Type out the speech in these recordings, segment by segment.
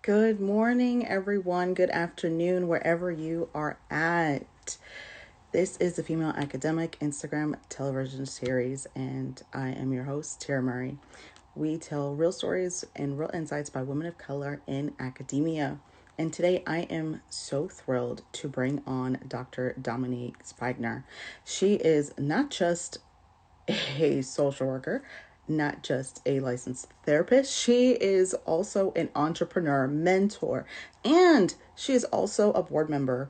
Good morning, everyone. Good afternoon, wherever you are at. This is the Female Academic Instagram television series, and I am your host, Tara Murray. We tell real stories and real insights by women of color in academia. And today I am so thrilled to bring on Dr. Dominique Spigner. She is not just a social worker, not just a licensed therapist. She is also an entrepreneur, mentor, and she is also a board member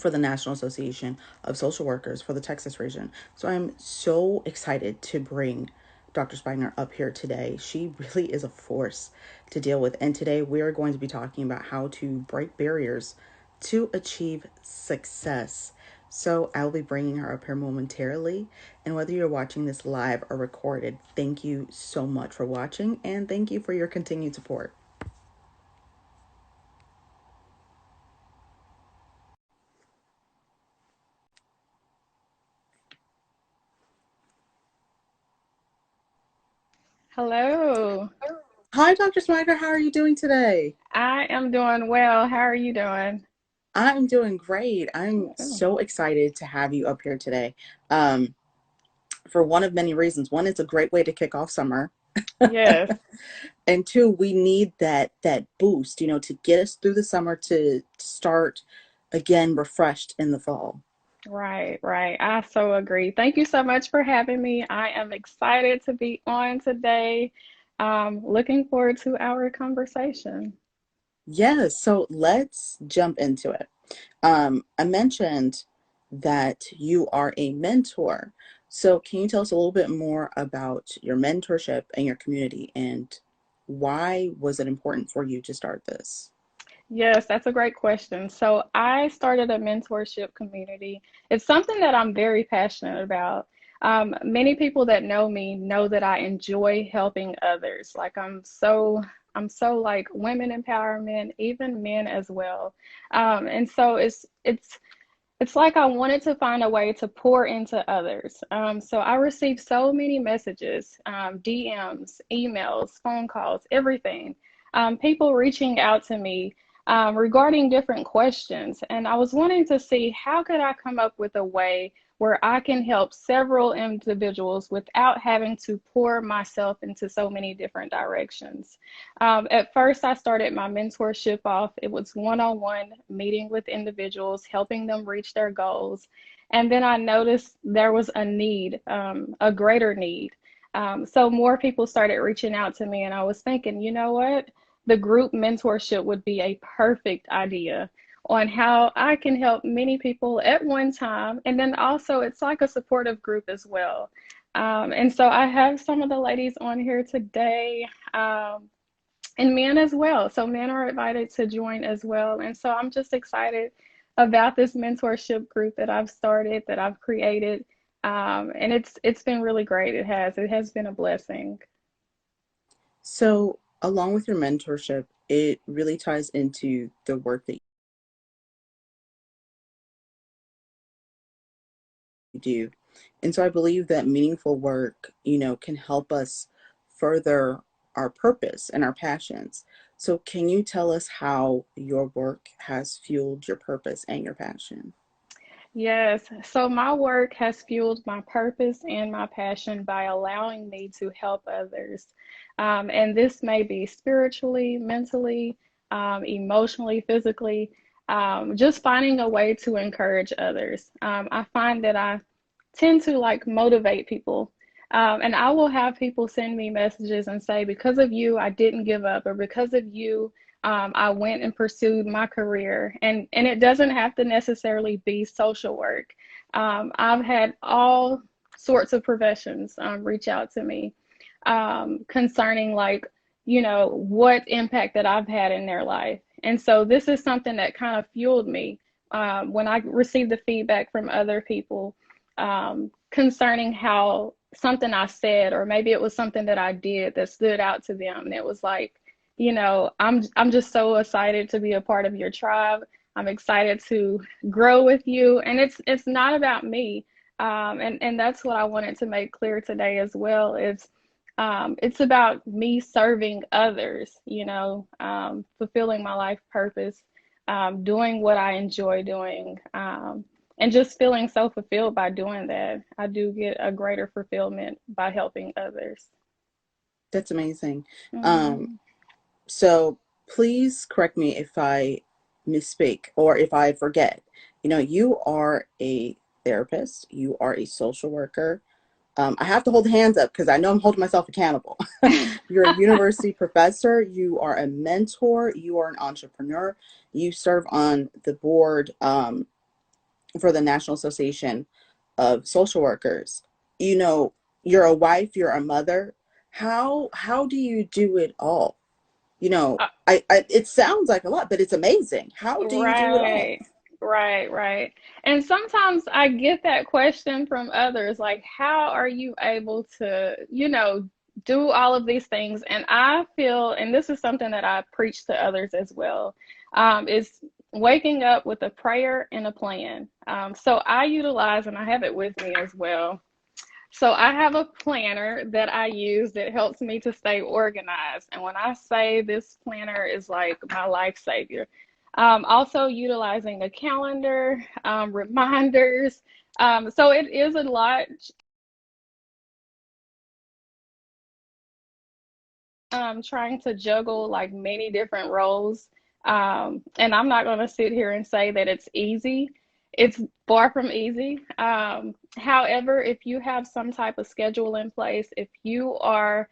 for the National Association of Social Workers for the Texas region. So I'm so excited to bring Dr. Spigner up here today. She really is a force to deal with. And today we are going to be talking about how to break barriers to achieve success. So I'll be bringing her up here momentarily. And whether you're watching this live or recorded, thank you so much for watching and thank you for your continued support. Hello. Hi, Dr. Schmeicher. How are you doing today? I am doing well. How are you doing? I'm doing great. I'm Oh, so excited to have you up here today. Um, for one of many reasons. One, it's a great way to kick off summer. yes. And two, we need that boost, to get us through the summer to start again refreshed in the fall. Right, right. I so agree. Thank you so much for having me. I am excited to be on today. Looking forward to our conversation. Yes, so let's jump into it. I mentioned that you are a mentor. So can you tell us a little bit more about your mentorship and your community and why was it important for you to start this? Yes, that's a great question. So I started a mentorship community. It's something that I'm very passionate about. Many people that know me know that I enjoy helping others. I'm so like women empowerment, even men as well. And so it's like I wanted to find a way to pour into others. So I received so many messages, DMs, emails, phone calls, everything. People reaching out to me regarding different questions. And I was wanting to see how could I come up with a way where I can help several individuals without having to pour myself into so many different directions. At first, I started my mentorship off. It was one-on-one meeting with individuals, helping them reach their goals. And then I noticed there was a need, a greater need. So more people started reaching out to me, and I was thinking, you know what? The group mentorship would be a perfect idea on how I can help many people at one time. And then also, it's like a supportive group as well. And so I have some of the ladies on here today. And men as well. So men are invited to join as well. And so I'm just excited about this mentorship group that I've started, that I've created. And it's been really great. It has been a blessing. So, along with your mentorship, it really ties into the work that you do. And so I believe that meaningful work, can help us further our purpose and our passions. So, can you tell us how your work has fueled your purpose and your passion? Yes. So my work has fueled my purpose and my passion by allowing me to help others. And this may be spiritually, mentally, emotionally, physically, just finding a way to encourage others. I find that I tend to like motivate people. And I will have people send me messages and say, because of you, I didn't give up, or because of you, I went and pursued my career. And it doesn't have to necessarily be social work. I've had all sorts of professions reach out to me concerning like, what impact that I've had in their life. And so this is something that kind of fueled me when I received the feedback from other people concerning how something I said, or maybe it was something that I did that stood out to them. And it was like, I'm just so excited to be a part of your tribe. I'm excited to grow with you. And it's not about me. And that's what I wanted to make clear today as well is It's about me serving others, fulfilling my life purpose, doing what I enjoy doing, and just feeling so fulfilled by doing that. I do get a greater fulfillment by helping others. That's amazing. Um, Mm. so please correct me if I misspeak or if I forget. You are a therapist, you are a social worker. I have to hold hands up because I know I'm holding myself accountable. You're a university professor, you are a mentor, you are an entrepreneur, you serve on the board for the National Association of Social Workers. You know, you're a wife, you're a mother. How do you do it all? I it sounds like a lot, but it's amazing. How do you do it all? Right, right. And sometimes I get that question from others, like, how are you able to, do all of these things? And I feel, and this is something that I preach to others as well, is waking up with a prayer and a plan. So I utilize, and I have it with me as well. So I have a planner that I use that helps me to stay organized. And when I say this planner is like my life savior, also utilizing a calendar, reminders. So it is a lot, trying to juggle like many different roles. And I'm not going to sit here and say that it's easy. It's far from easy. However, if you have some type of schedule in place, if you are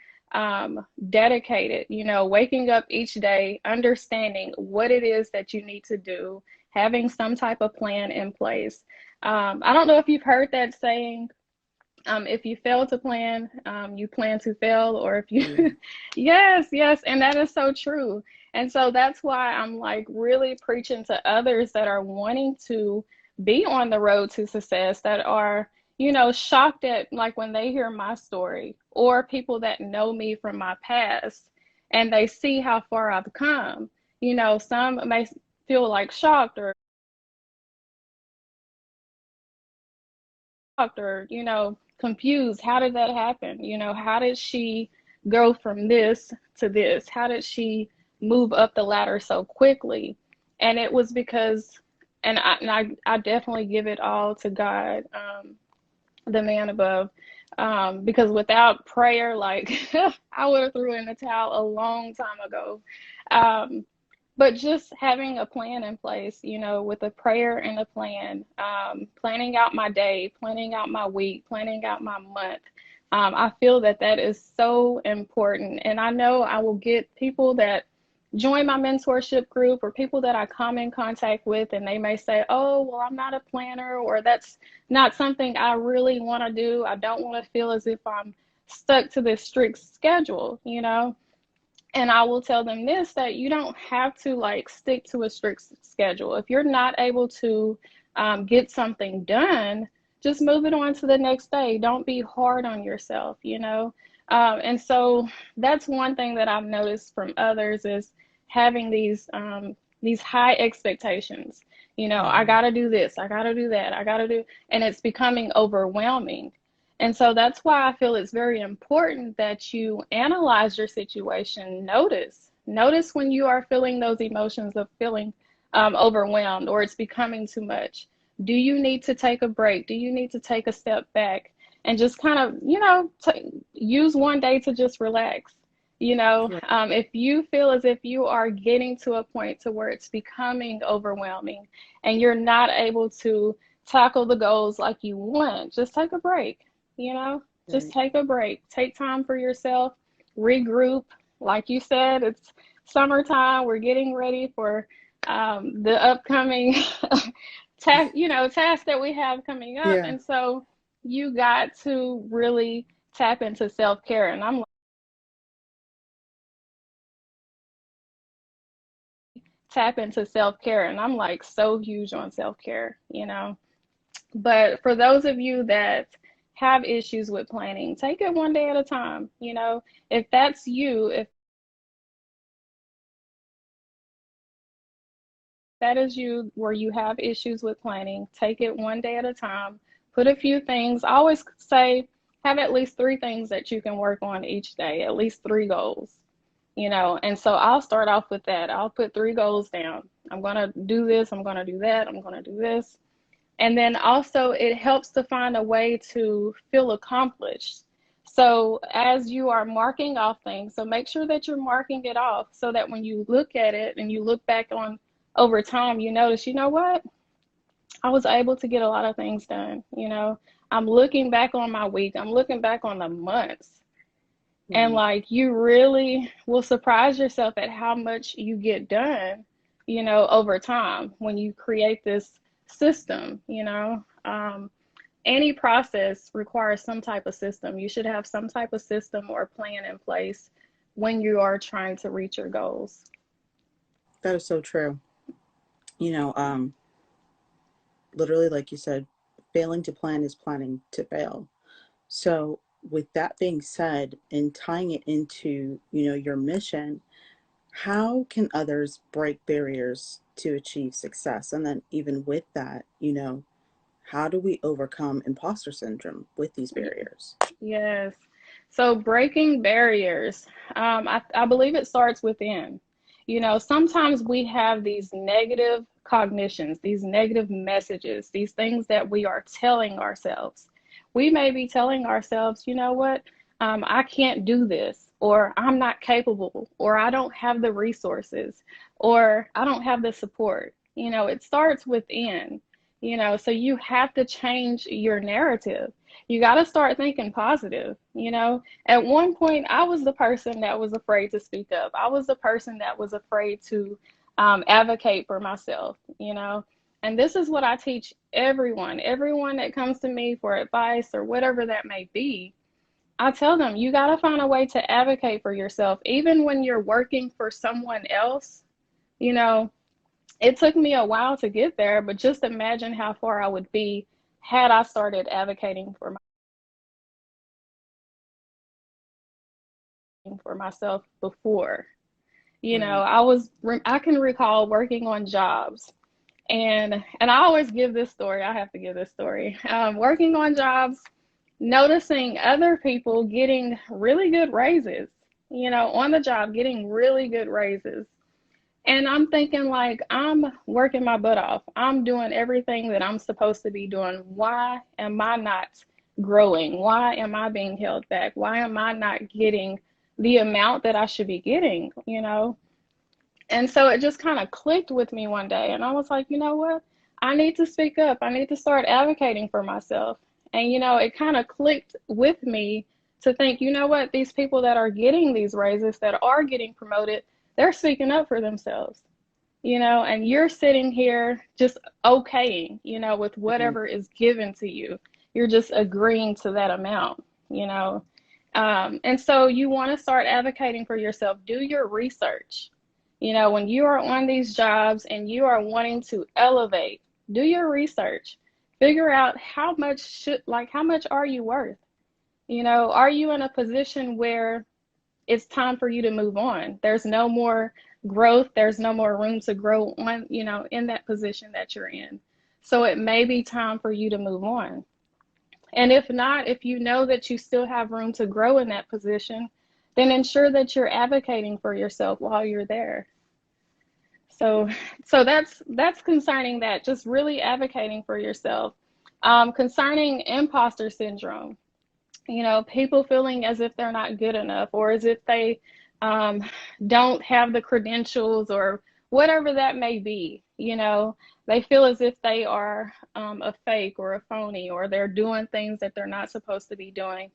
dedicated, waking up each day, understanding what it is that you need to do, having some type of plan in place. I don't know if you've heard that saying, if you fail to plan, you plan to fail, or if you, Yeah. yes, and that is so true. And so that's why I'm like really preaching to others that are wanting to be on the road to success, that are, shocked at like when they hear my story, or people that know me from my past and they see how far I've come. Some may feel like shocked or confused. How did that happen? How did she go from this to this? How did she move up the ladder so quickly? And it was because, and I definitely give it all to God, the man above. Because without prayer, like I would have threw in the towel a long time ago. Um, but just having a plan in place, with a prayer and a plan, planning out my day, planning out my week, planning out my month. I feel that that is so important. And I know I will get people that join my mentorship group, or people that I come in contact with, and they may say, oh, well, I'm not a planner, or that's not something I really want to do. I don't want to feel as if I'm stuck to this strict schedule. And I will tell them this, that you don't have to like stick to a strict schedule. If you're not able to get something done, just move it on to the next day. Don't be hard on yourself. And so that's one thing that I've noticed from others, is having these high expectations. I Yeah. got to do this, I got to do that, I got to do, and it's becoming overwhelming. And so that's why I feel it's very important that you analyze your situation. Notice when you are feeling those emotions of feeling overwhelmed, or it's becoming too much. Do you need to take a break? Do you need to take a step back and just kind of, use one day to just relax? Right. If you feel as if you are getting to a point to where it's becoming overwhelming and you're not able to tackle the goals like you want, just take a break you know, just Right. take a break, take time for yourself, regroup. Like you said, it's summertime. We're getting ready for the upcoming task that we have coming up. Yeah. And so you got to really tap into self care. And I'm like, tap into self care. And I'm like so huge on self care. But for those of you that have issues with planning, take it one day at a time. If that's you, if that is you where you have issues with planning, take it one day at a time. Put a few things. I always say have at least 3 things that you can work on each day, at least 3 goals, And so I'll start off with that. I'll put 3 goals down. I'm going to do this. I'm going to do that. I'm going to do this. And then also, it helps to find a way to feel accomplished. So as you are marking off things, so make sure that you're marking it off so that when you look at it and you look back on over time, you notice, you know what? I was able to get a lot of things done. I'm looking back on my week. I'm looking back on the months. And like, you really will surprise yourself at how much you get done, over time when you create this system. Any process requires some type of system. You should have some type of system or plan in place when you are trying to reach your goals. That is so true. You know, literally, like you said, failing to plan is planning to fail. So, with that being said, and tying it into, your mission, how can others break barriers to achieve success? And then, even with that, how do we overcome imposter syndrome with these barriers? Yes. So breaking barriers, I believe it starts within. Sometimes we have these negative cognitions, these negative messages, these things that we are telling ourselves. We may be telling ourselves, you know what, I can't do this, or I'm not capable, or I don't have the resources, or I don't have the support. It starts within, so you have to change your narrative. You got to start thinking positive. At one point, I was the person that was afraid to speak up. I was the person that was afraid to advocate for myself, and this is what I teach everyone that comes to me for advice or whatever that may be. I tell them, you got to find a way to advocate for yourself, even when you're working for someone else. It took me a while to get there, but just imagine how far I would be had I started advocating for myself before. Right. I can recall working on jobs, and I always give this story. I have to give this story. Working on jobs, noticing other people getting really good raises, on the job, getting really good raises. And I'm thinking, like, I'm working my butt off. I'm doing everything that I'm supposed to be doing. Why am I not growing? Why am I being held back? Why am I not getting the amount that I should be getting? And so it just kind of clicked with me one day. And I was like, you know what? I need to speak up. I need to start advocating for myself. And, it kind of clicked with me to think, you know what? These people that are getting these raises, that are getting promoted, they're speaking up for themselves, and you're sitting here just okaying, with Mhm. whatever is given to you. You're just agreeing to that amount, you know. And so you want to start advocating for yourself. Do your research. When you are on these jobs and you are wanting to elevate, do your research. Figure out how much are you worth? Are you in a position where it's time for you to move on? There's no more growth. There's no more room to grow on, in that position that you're in. So it may be time for you to move on. And if not, if you know that you still have room to grow in that position, then ensure that you're advocating for yourself while you're there. So, so that's concerning that, just really advocating for yourself. Concerning imposter syndrome, people feeling as if they're not good enough, or as if they um, don't have the credentials, or whatever that may be. They feel as if they are a fake or a phony, or they're doing things that they're not supposed to be doing,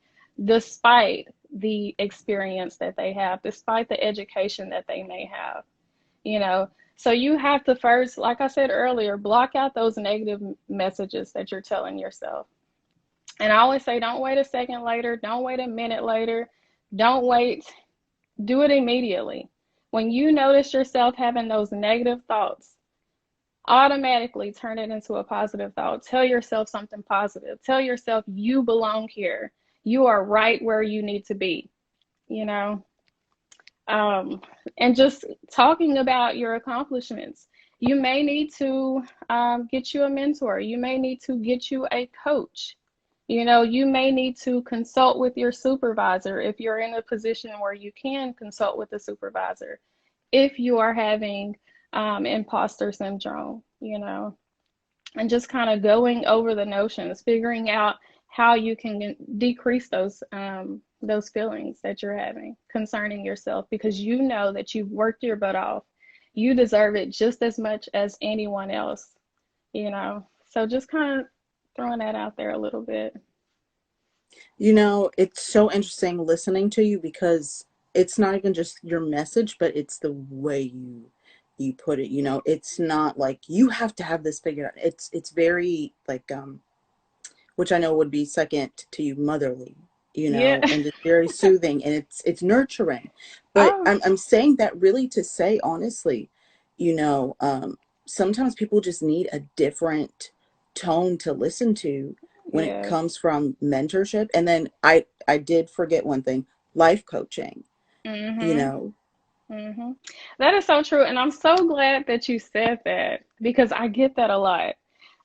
despite the experience that they have, despite the education that they may have. you know so you have to first, like I said earlier, block out those negative messages that you're telling yourself. And I always say, don't wait a second later, don't wait a minute later, don't wait, do it immediately. When you notice yourself having those negative thoughts, automatically turn it into a positive thought. Tell yourself something positive. Tell yourself you belong here. You are right where you need to be, you know? um, and just talking about your accomplishments. You may need to get you a mentor. You may need to get you a coach, You may need to consult with your supervisor if you're in a position where you can consult with the supervisor if you are having imposter syndrome, and just kind of going over the notions, figuring out how you can decrease those feelings that you're having concerning yourself, because you know that you've worked your butt off. You deserve it just as much as anyone else, So just kind of throwing that out there a little bit. It's so interesting listening to you because it's not even just your message, but it's the way you put it. It's not like you have to have this figured out. It's very like which I know would be second to you, motherly, Yeah. and just very soothing, and it's nurturing. But Oh, I'm saying that really to say honestly, you know, um, sometimes people just need a different tone to listen to when it yes. comes from mentorship. And then I did forget one thing, life coaching, you Mhm. know. Mhm. That is so true, and I'm so glad that you said that because I get that a lot.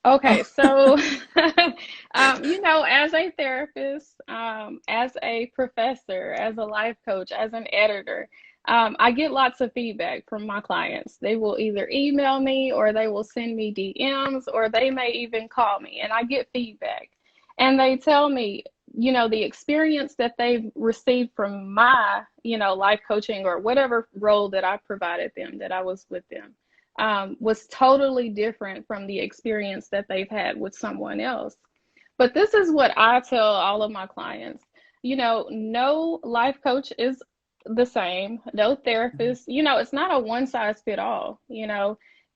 Okay, so as a therapist, as a professor, as a life coach, as an editor, I get lots of feedback from my clients. They will either email me or they will send me DMs or they may even call me, and I get feedback. And they tell me, the experience that they've received from my, life coaching or whatever role that I provided them, that I was with them, was totally different from the experience that they've had with someone else. But this is what I tell all of my clients. No life coach is the same, no therapist, it's not a one size fit all.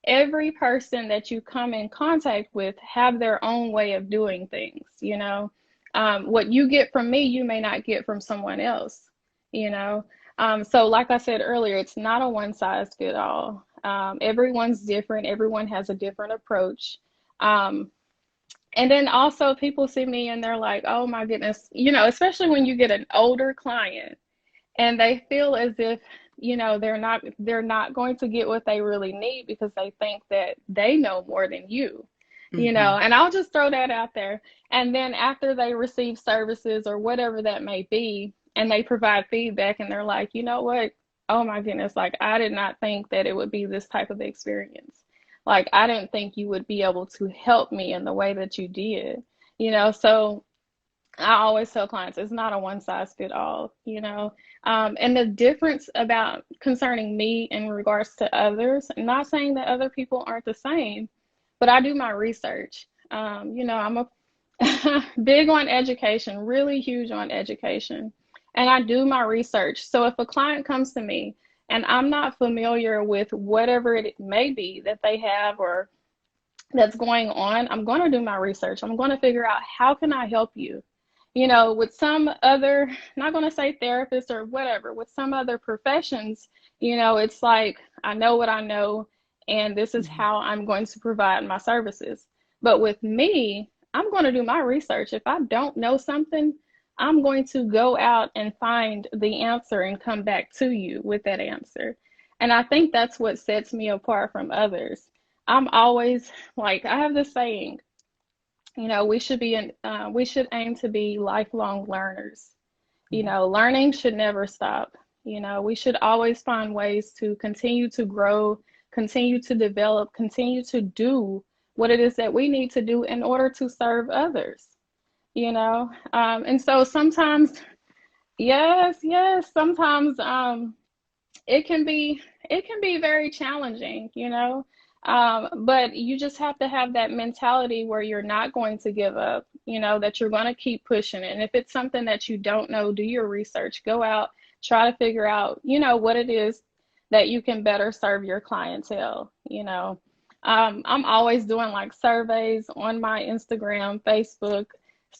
Every person that you come in contact with have their own way of doing things. What you get from me, you may not get from someone else, you know. So like I said earlier, it's not a one size fit all. Everyone's different. Everyone has a different approach. Um, and then also people see me and they're like, oh my goodness, especially when you get an older client and they feel as if, they're not going to get what they really need because they think that they know more than Hmm. and I'll just throw that out there. And then after they receive services or whatever that may be, and they provide feedback and they're like, you know what? Oh my goodness, like I did not think that it would be this type of experience. Like I didn't think you would be able to help me in the way that you did. So I always tell clients it's not a one size fit all. And the difference about concerning me in regards to others, I'm not saying that other people aren't the same, but I do my research. I'm a big on education, really huge on education, and I do my research. So if a client comes to me and I'm not familiar with whatever it may be that they have or that's going on, I'm going to do my research. I'm going to figure out how can I help you. With some other, not going to say therapist or whatever, with some other professions, it's like I know what I know and this is how I'm going to provide my services. But with me, I'm going to do my research. If I don't know something, I'm going to go out and find the answer and come back to you with that answer. And I think that's what sets me apart from others. I'm always like, I have this saying, we should aim to be lifelong learners. Learning should never stop. We should always find ways to continue to grow, continue to develop, continue to do what it is that we need to do in order to serve others. And so sometimes, yes, yes, sometimes it can be very challenging. But you just have to have that mentality where you're not going to give up, that you're going to keep pushing it. And if it's something that you don't know, do your research, go out, try to figure out, what it is that you can better serve your clientele. I'm always doing like surveys on my Instagram, Facebook,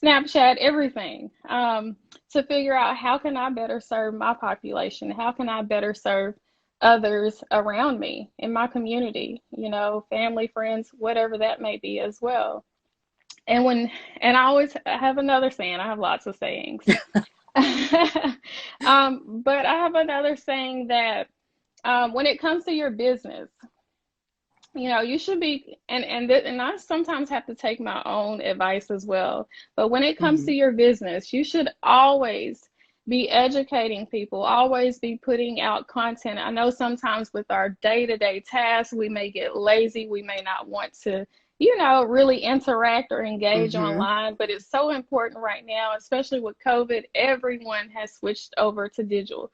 Snapchat, everything, to figure out how can I better serve my population? How can I better serve others around me in my community, family, friends, whatever that may be as well. And I always have another saying, I have lots of sayings. But I have another saying that when it comes to your business, You should be, and I sometimes have to take my own advice as well. But when it comes Hmm. to your business, you should always be educating people, always be putting out content. I know sometimes with our day-to-day tasks, we may get lazy, we may not want to, really interact or engage Hmm. online, but it's so important right now, especially with COVID. Everyone has switched over to digital,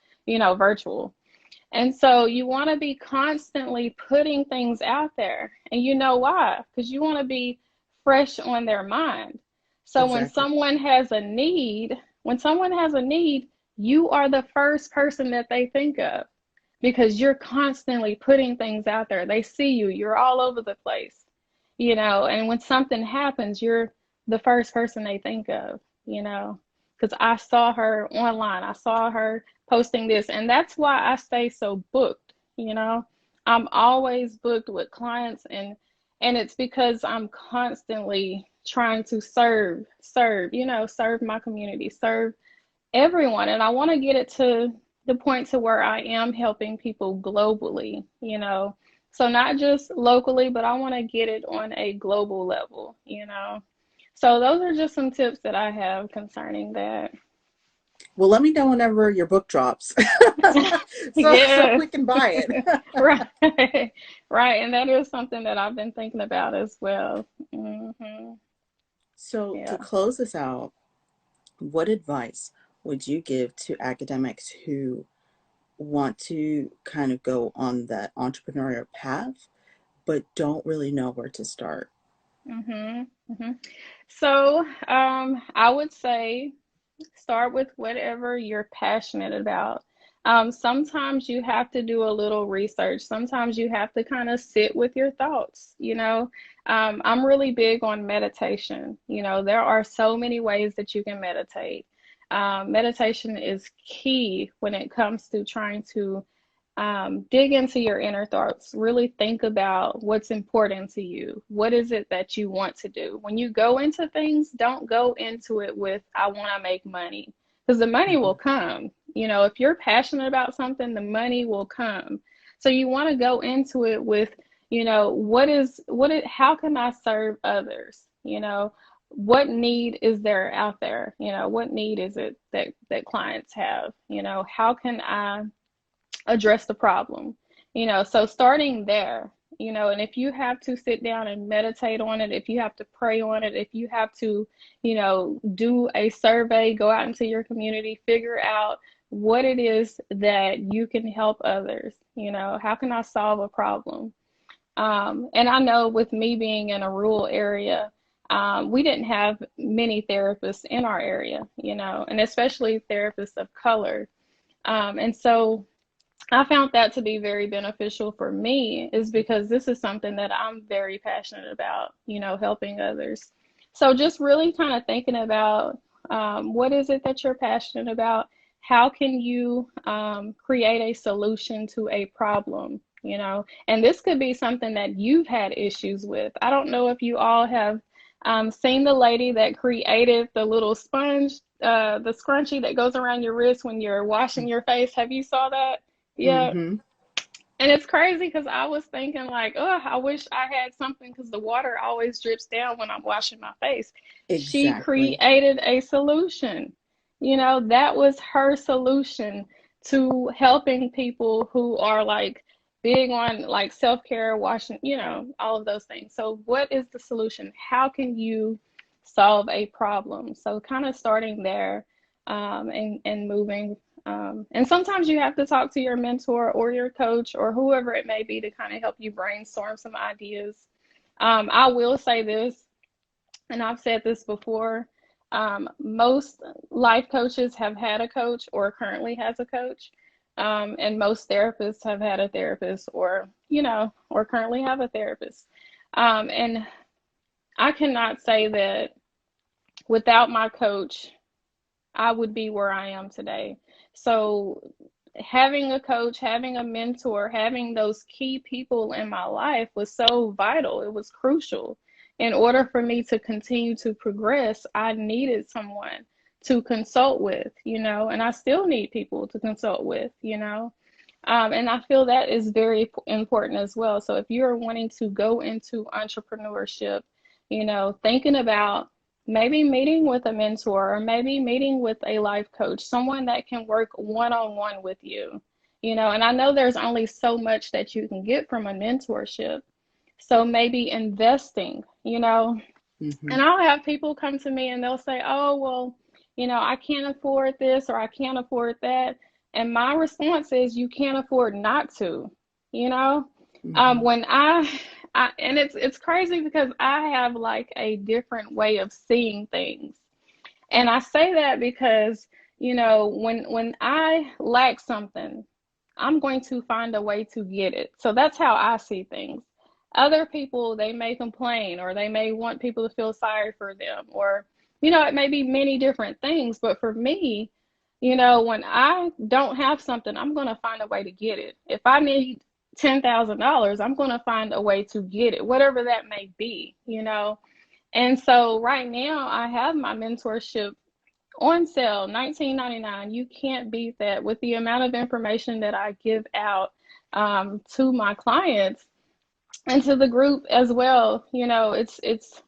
virtual. And so you want to be constantly putting things out there. And you know why? Because you want to be fresh on their mind. So Exactly. when someone has a need, you are the first person that they think of because you're constantly putting things out there. They see you, you're all over the place, and when something happens, you're the first person they think of, you know, because I saw her online, I saw her posting this, and that's why I stay so booked. I'm always booked with clients, and it's because I'm constantly trying to serve my community, serve everyone. And I want to get it to the point to where I am helping people globally. So not just locally, but I want to get it on a global level. So those are just some tips that I have concerning that. Well, let me know whenever your book drops, so Yes. we can buy it. Right. Right. And that is something that I've been thinking about as well. So to Yeah. close this out, what advice would you give to academics who want to kind of go on that entrepreneurial path, but don't really know where to start? hmm hmm So, I would say start with whatever you're passionate about. Sometimes you have to do a little research. Sometimes you have to kind of sit with your thoughts. I'm really big on meditation. There are so many ways that you can meditate. Meditation is key when it comes to trying to dig into your inner thoughts. Really think about what's important to you. What is it that you want to do? When you go into things, don't go into it with, I want to make money, because the money will Hmm. come. If you're passionate about something, the money will come. So you want to go into it with, how can I serve others? What need is there out there? What need is it that clients have? How can I address the problem? So starting there, and if you have to sit down and meditate on it, if you have to pray on it, if you have to, do a survey, go out into your community, figure out what it is that you can help others. How can I solve a problem? And I know with me being in a rural area, we didn't have many therapists in our area, and especially therapists of color. And so I found that to be very beneficial for me, is because this is something that I'm very passionate about, helping others. So just really kind of thinking about, what is it that you're passionate about? How can you create a solution to a problem? And this could be something that you've had issues with. I don't know if you all have seen the lady that created the little sponge, the scrunchie that goes around your wrist when you're washing your face. Have you saw that? Yeah. Hmm. And it's crazy because I was thinking like, oh, I wish I had something because the water always drips down when I'm washing my face. She Exactly. created a solution. That was her solution to helping people who are like big on like self-care, washing, all of those things. So what is the solution? How can you solve a problem? So kind of starting there, and moving, and sometimes you have to talk to your mentor or your coach or whoever it may be to kind of help you brainstorm some ideas. I will say this, and I've said this before. Most life coaches have had a coach or currently has a coach. And most therapists have had a therapist or currently have a therapist. And I cannot say that without my coach, I would be where I am today. So having a coach, having a mentor, having those key people in my life was so vital. It was crucial. In order for me to continue to progress, I needed someone to consult with, and I still need people to consult with. And I feel that is very important as well. So if you're wanting to go into entrepreneurship, thinking about maybe meeting with a mentor or maybe meeting with a life coach, someone that can work one-on-one with you, and I know there's only so much that you can get from a mentorship. So maybe investing, Mm-hmm. and I'll have people come to me and they'll say, oh, well, I can't afford this or I can't afford that. And my response is, you can't afford not to, you know? Mm-hmm. When and it's crazy because I have like a different way of seeing things. And I say that because, when I lack something, I'm going to find a way to get it. So that's how I see things. Other people, they may complain or they may want people to feel sorry for them, or, it may be many different things. But for me, when I don't have something, I'm going to find a way to get it. If I need $10,000, I'm going to find a way to get it, whatever that may be. And so right now I have my mentorship on sale, $19.99. You can't beat that with the amount of information that I give out to my clients and to the group as well. It's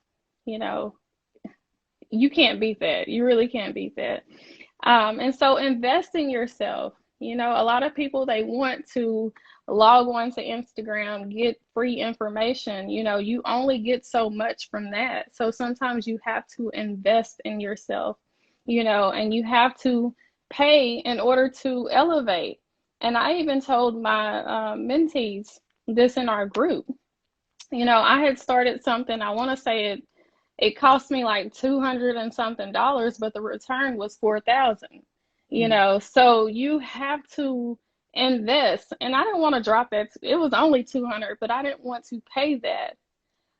you know, you can't beat that. You really can't beat that. And so invest in yourself. A lot of people, they want to log on to Instagram, get free information. You only get so much from that. So sometimes you have to invest in yourself, and you have to pay in order to elevate. And I even told my mentees this in our group. I had started something, I want to say it cost me like 200 and something dollars, but the return was 4,000. So you have to invest. And I didn't want to drop that. It was only 200, but I didn't want to pay that.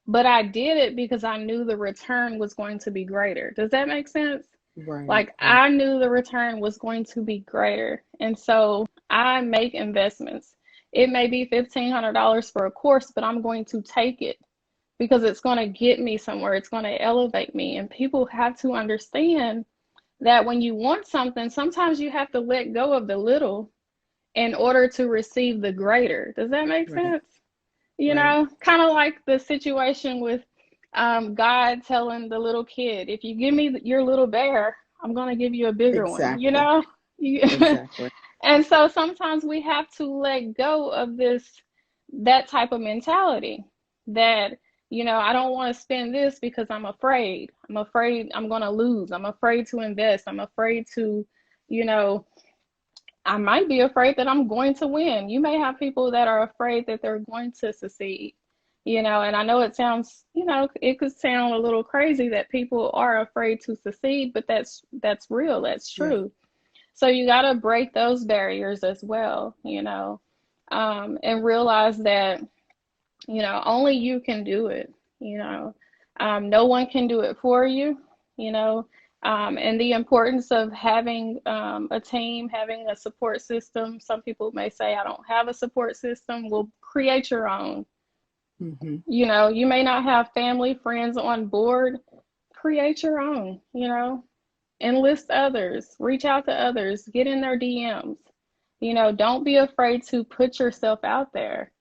But I did it because I knew the return was going to be greater. Does that make sense? Right. Like Right. I knew the return was going to be greater. And so I make investments. It may be $1,500 for a course, but I'm going to take it because it's going to get me somewhere. It's going to elevate me. And people have to understand that when you want something, sometimes you have to let go of the little in order to receive the greater. Does that make Right. sense? Right. Kind of like the situation with God telling the little kid, if you give me your little bear, I'm going to give you a bigger one, Exactly. Exactly. And so sometimes we have to let go of that type of mentality that, I don't want to spend this because I'm afraid. I'm afraid I'm going to lose. I'm afraid to invest. I'm afraid to, you know, I might be afraid that I'm going to win. You may have people that are afraid that they're going to succeed, and I know it sounds, it could sound a little crazy that people are afraid to succeed, but that's real. That's Yeah. true. So you got to break those barriers as well, and realize that, only you can do it, no one can do it for you, you know, and the importance of having a team, having a support system. Some people may say, I don't have a support system. Well, create your own. Mm-hmm. You may not have family, friends on board. Create your own, enlist others, reach out to others, get in their DMs. Don't be afraid to put yourself out there.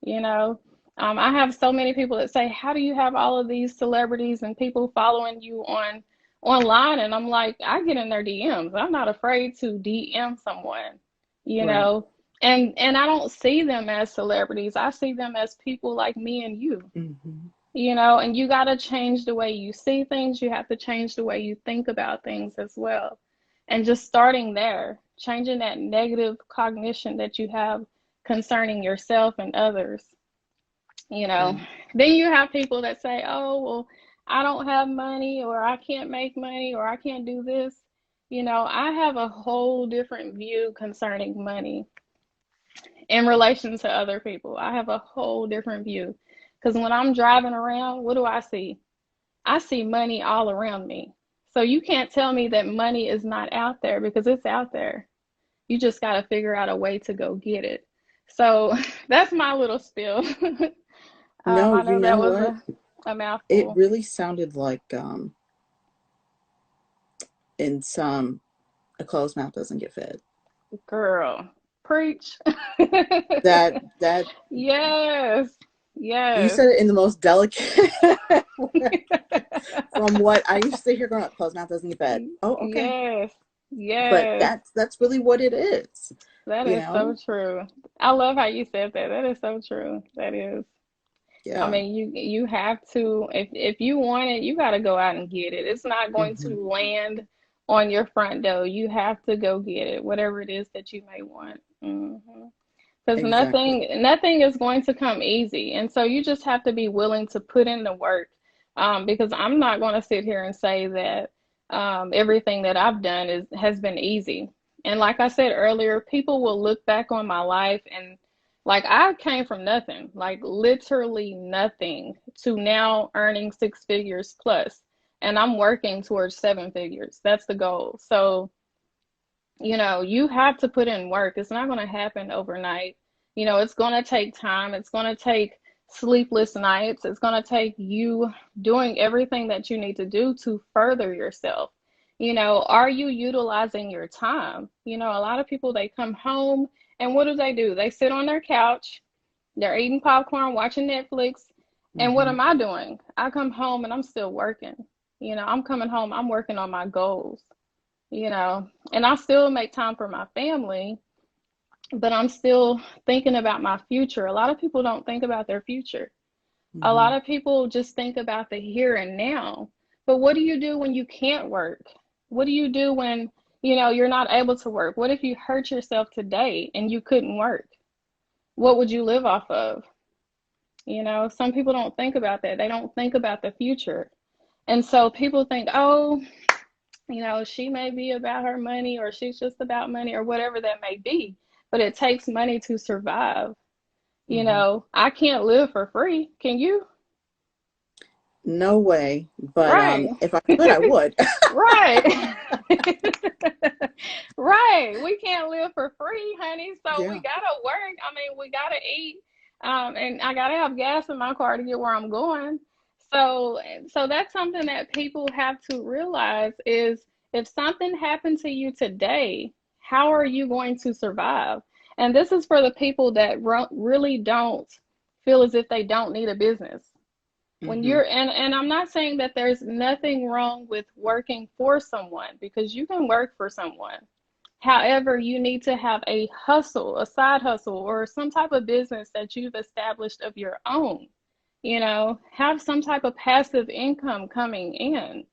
You know, I have so many people that say, how do you have all of these celebrities and people following you online? And I'm like, I get in their DMs. I'm not afraid to DM someone, you Right. know, and I don't see them as celebrities. I see them as people like me and you, Mm-hmm. and you got to change the way you see things. You have to change the way you think about things as well. And just starting there, changing that negative cognition that you have concerning yourself and others, you know. Right. Then you have people that say, oh, well, I don't have money, or I can't make money, or I can't do this. I have a whole different view concerning money in relation to other people. I have a whole different view because when I'm driving around, what do I see? I see money all around me. So you can't tell me that money is not out there, because it's out there. You just got to figure out a way to go get it. So that's my little spiel. No, I you know know that was what? a It mouthful. really sounded like in some a closed mouth doesn't get fed. Girl, Preach. That Yes. you Yes. said it in the most delicate way. From what I used to say here growing up, closed mouth doesn't get fed. Oh, okay. Yes. But Yes. that's really what it is, That you is so know? true. I love how you said that. That is so true. That is. I Yeah. mean, you have to, if you want it, you got to go out and get it. It's not going to Hmm. land on your front door. You have to go get it, whatever it is that you may want. Because Exactly. nothing is going to come easy, and so you just have to be willing to put in the work. Because I'm not going to sit here and say that everything that I've done has been easy. And like I said earlier, people will look back on my life and like I came from nothing, like literally nothing, to now earning 6 figures plus, and I'm working towards 7 figures. That's the goal. So you have to put in work. It's not going to happen overnight. It's going to take time. It's going to take sleepless nights. It's going to take you doing everything that you need to do to further yourself. Are you utilizing your time? A lot of people, they come home and what do? They sit on their couch, they're eating popcorn, watching Netflix. And what Hmm. am I doing? I come home and I'm still working. I'm coming home, I'm working on my goals and I still make time for my family, but I'm still thinking about my future. A lot of people don't think about their future. A Hmm. lot of people just think about the here and now. But what do you do when you can't work? What do you do when, you're not able to work? What if you hurt yourself today and you couldn't work? What would you live off of? Some people don't think about that. They don't think about the future. And so people think, oh, she may be about her money or she's just about money or whatever that may be, but it takes money to survive. Hmm. I can't live for free. Can you? No way. But Right. if I could, I would. Right. Right. We can't live for free, honey. So we Yeah. gotta work. I mean, we gotta eat. And I gotta have gas in my car to get where I'm going. So that's something that people have to realize is if something happened to you today, how are you going to survive? And this is for the people that really don't feel as if they don't need a business. When Hmm. you're and I'm not saying that there's nothing wrong with working for someone because you can work for someone. However, you need to have a hustle, a side hustle, or some type of business that you've established of your own. Have some type of passive income coming in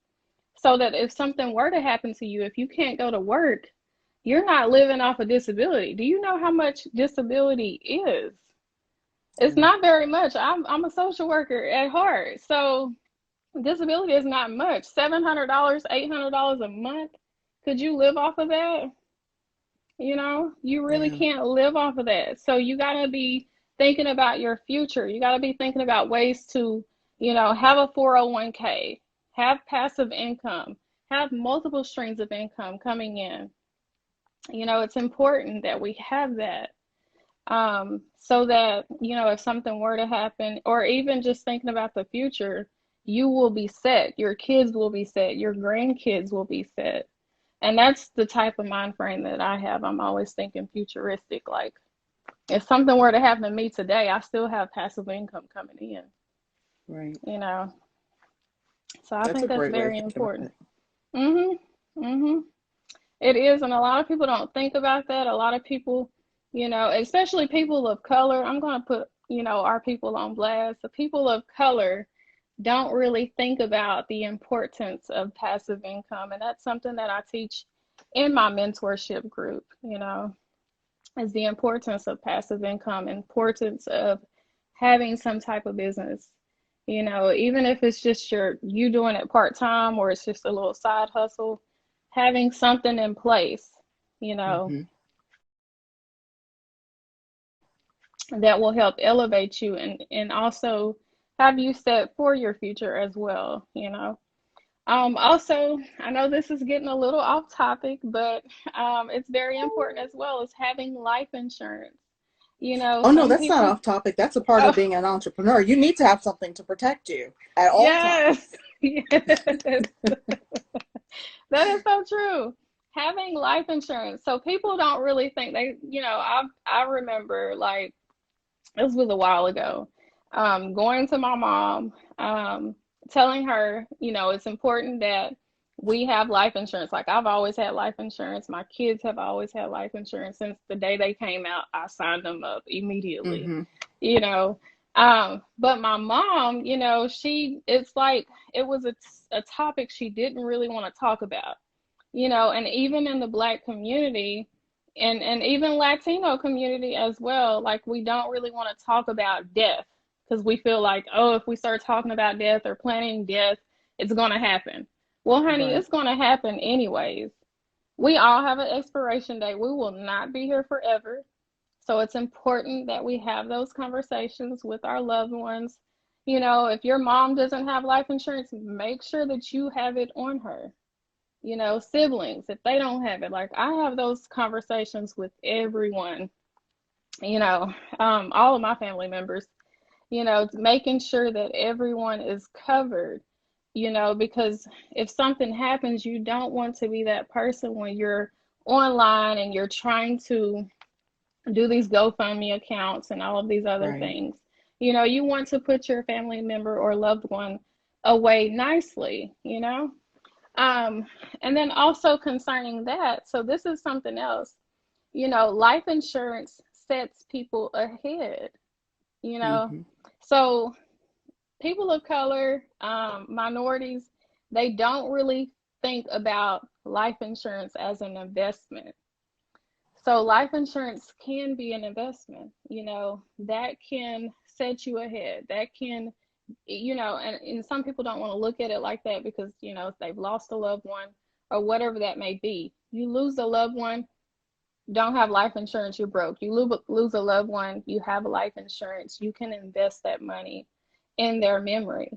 so that if something were to happen to you, if you can't go to work, you're not living off of disability. Do you know how much disability is? It's Yeah. not very much. I'm a social worker at heart. So disability is not much. $700, $800 a month. Could you live off of that? You really Yeah. can't live off of that. So you got to be thinking about your future. You got to be thinking about ways to, have a 401k, have passive income, have multiple streams of income coming in. It's important that we have that so that, if something were to happen, or even just thinking about the future, you will be set, your kids will be set, your grandkids will be set. And that's the type of mind frame that I have. I'm always thinking futuristic. Like, if something were to happen to me today, I still have passive income coming in, Right. you know. So I That's a think that's great way to very think about important. it. Mhm. Mhm. It is, and a lot of people don't think about that. A lot of people, especially people of color, I'm going to put, our people on blast. The people of color don't really think about the importance of passive income. And that's something that I teach in my mentorship group, is the importance of passive income, importance of having some type of business. Even if it's just you doing it part time or it's just a little side hustle, having something in place, you know, Hmm. that will help elevate you and also have you set for your future as well. Also, I know this is getting a little off topic, but it's very important as well as having life insurance. Oh no, Some that's not people, off topic. That's a part of oh, being an entrepreneur. You need to have something to protect you at all yes, times. yes, that is so true. having life insurance. So people don't really think they, I remember like this was a while ago, going to my mom, telling her, it's important that we have life insurance. Like I've always had life insurance. My kids have always had life insurance since the day they came out. I signed them up immediately, Mm-hmm. you know. But my mom, it's like it was a topic she didn't really want to talk about, and even in the Black community and even Latino community as well, like we don't really want to talk about death because we feel like, oh, if we start talking about death or planning death, it's going to happen. Well, honey, Right. it's going to happen anyways. We all have an expiration date. We will not be here forever. So it's important that we have those conversations with our loved ones. If your mom doesn't have life insurance, make sure that you have it on her. Siblings, if they don't have it, like I have those conversations with everyone, all of my family members, making sure that everyone is covered, because if something happens, you don't want to be that person when you're online and you're trying to do these GoFundMe accounts and all of these other Right. things. You want to put your family member or loved one away nicely, um, and then also concerning that, so this is something else, life insurance sets people ahead, you know. Mm-hmm. So people of color, minorities, they don't really think about life insurance as an investment. So life insurance can be an investment, that can set you ahead. That can, and some people don't want to look at it like that because, they've lost a loved one or whatever that may be. You lose a loved one, don't have life insurance, you're broke. You lose a loved one, you have life insurance, you can invest that money in their memory,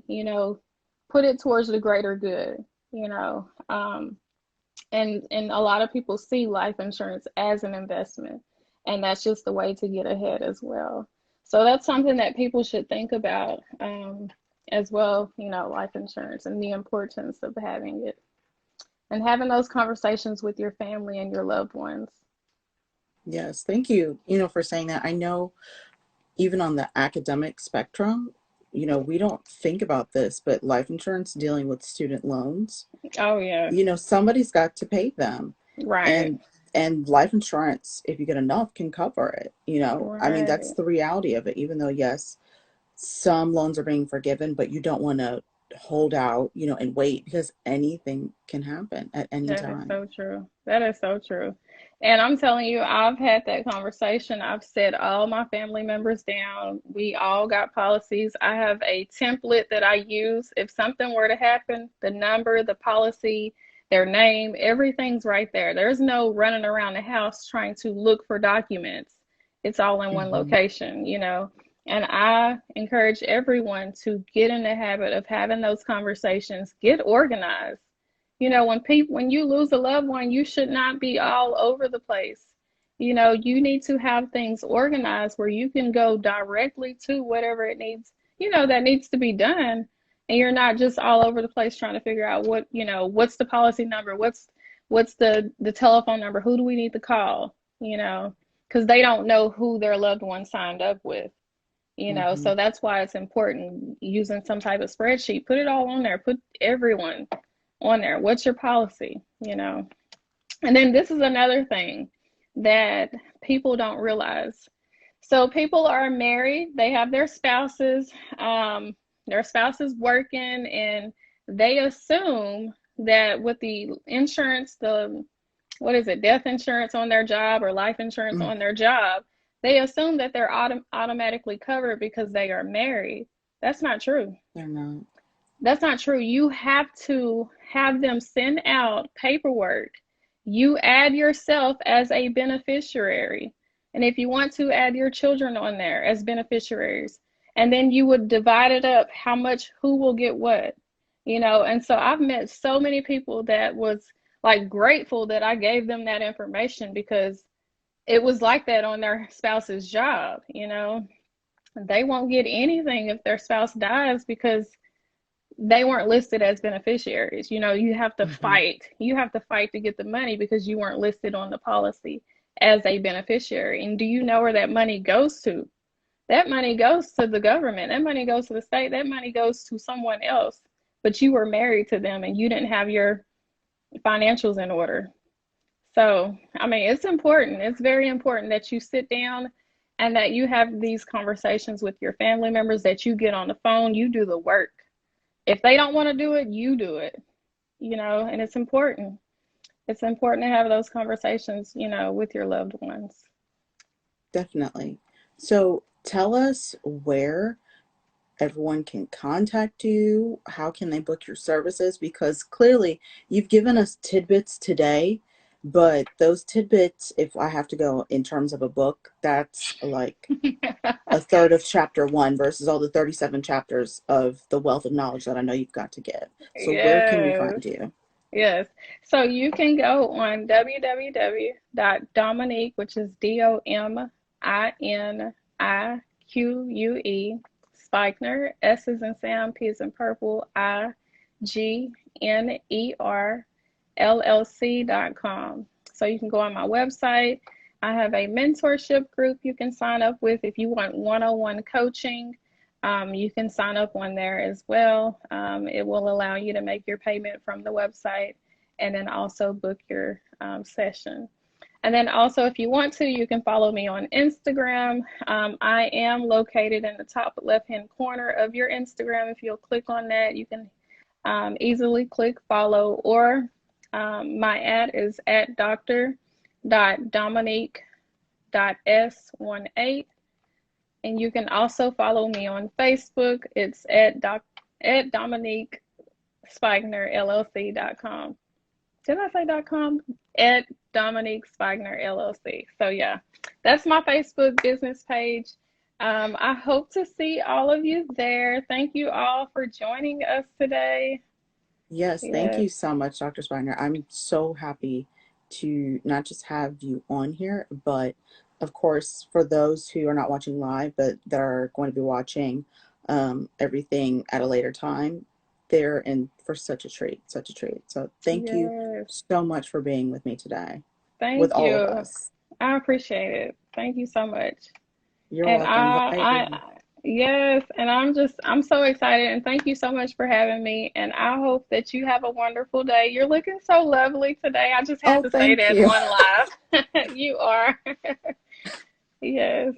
put it towards the greater good, you know. And a lot of people see life insurance as an investment, and that's just the way to get ahead as well. So that's something that people should think about, as well, life insurance and the importance of having it and having those conversations with your family and your loved ones. Yes. Thank you, for saying that. I know even on the academic spectrum, we don't think about this, but life insurance dealing with student loans, Oh yeah. somebody's got to pay them. Right. And life insurance, if you get enough, can cover it. I mean, that's Right. the reality of it, even though, yes, some loans are being forgiven, but you don't want to hold out, and wait because anything can happen at any That is time. so true. That is so true. And I'm telling you, I've had that conversation. I've set all my family members down. We all got policies. I have a template that I use. If something were to happen, the number, the policy, their name, everything's right there. There's no running around the house trying to look for documents. It's all in one Hmm. location. And I encourage everyone to get in the habit of having those conversations, get organized. When you lose a loved one, you should not be all over the place. You need to have things organized where you can go directly to whatever it needs, that needs to be done. And you're not just all over the place trying to figure out what's the policy number, what's the telephone number, who do we need to call, because they don't know who their loved one signed up with. Hmm. So that's why it's important using some type of spreadsheet. Put it all on there. Put everyone on there. What's your policy? And then this is another thing that people don't realize. So people are married, they have their spouses working, and they assume that with the insurance, the what is it, death insurance on their job or life insurance Mm. on their job, they assume that they're automatically covered because they are married. That's not true. They're not. That's not true. You have to have them send out paperwork. You add yourself as a beneficiary. And if you want to add your children on there as beneficiaries, and then you would divide it up how much, who will get what, And so I've met so many people that was like grateful that I gave them that information because it was like that on their spouse's job. They won't get anything if their spouse dies because they weren't listed as beneficiaries. You know, you have to fight. You have to fight to get the money because you weren't listed on the policy as a beneficiary. And do you know where that money goes to? That money goes to the government. That money goes to the state. That money goes to someone else. But you were married to them and you didn't have your financials in order. So, I mean, it's important. It's very important that you sit down and that you have these conversations with your family members, that you get on the phone, you do the work. If they don't want to do it, you do it, you know, and it's important. It's important to have those conversations, you know, with your loved ones. Definitely. So tell us where everyone can contact you. How can they book your services? Because clearly you've given us tidbits today, but those tidbits, if I have to go in terms of a book, that's like a third of chapter one versus all the 37 chapters of the wealth of knowledge that I know you've got to give. So where can we Yes. find you? Yes. So you can go on www.dominique, which is DOMINIQUE, Speichner, S is in Sam, P is in Purple, IGNER LLC.com. So you can go on my website. I have a mentorship group you can sign up with if you want one-on-one coaching. You can sign up on there as well. It will allow you to make your payment from the website and then also book your session. And then also, if you want to, you can follow me on Instagram. I am located in the top left-hand corner of your Instagram. If you'll click on that, you can easily click follow, or my ad is at dr.dominique.s18. And you can also follow me on Facebook. It's at Dominique Speichner LLC.com. Did I say .com? At Dominique Speichner LLC. So yeah, that's my Facebook business page. I hope to see all of you there. Thank you all for joining us today. Yes, thank Yes, you so much, Dr. Spiner. I'm so happy to not just have you on here, but of course, for those who are not watching live, but that are going to be watching everything at a later time, they're in for such a treat, such a treat. So thank you yes. so much for being with me today, with Thank all of you. us. I appreciate it. Thank you so much. You're And welcome. Bye. yes, and I'm so excited and thank you so much for having me. And I hope that you have a wonderful day. You're looking so lovely today. I just had Oh, to say thank that you. on live. You are. Yes.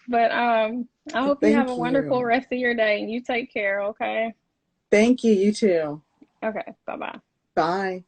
But I hope you have a Thank wonderful you. rest of your day and you take care, okay? Thank you. You too. Okay, bye-bye. Bye.